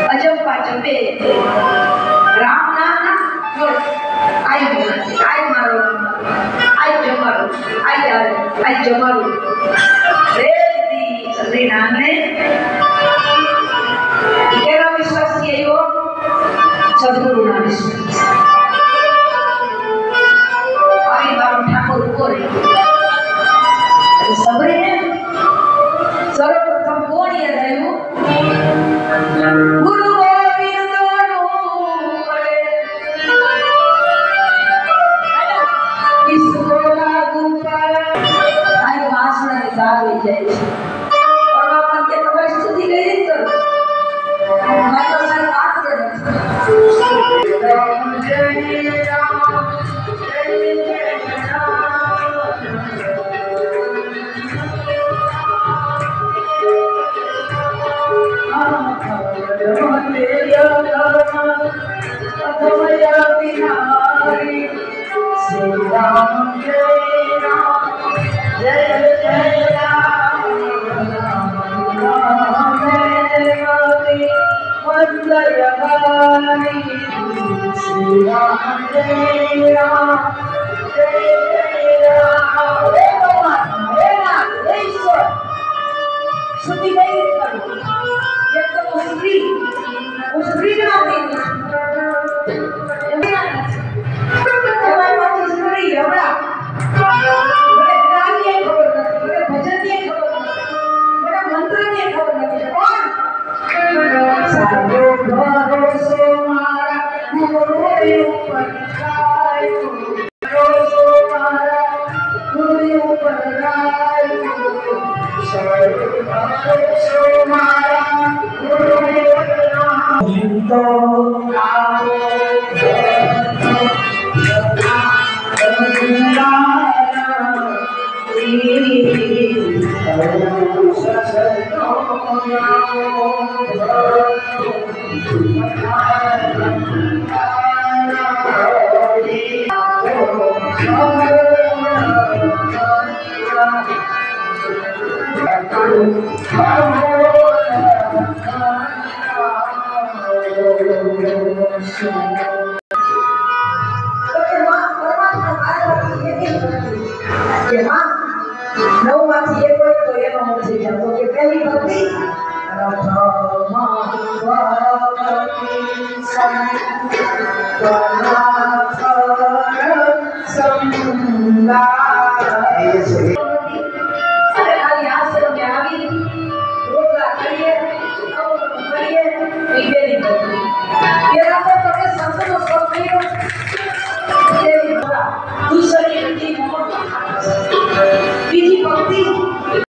अजंपा जपे राम नाम आई मारो आई जमारो रे दी चंद्री नाम ने केना विश्वास कियो सद्गुरु ना विश्वास आई मारो ठाकुर कोरे सबरी ने सर्वप्रथम कोण याद आयो गुरु गोविंद नो इसको लागू पर आई वासना ने जावे जाय और अपन के खबर स्तुति गई तो मैं तो सर बात कर राम जय राम जय Sampai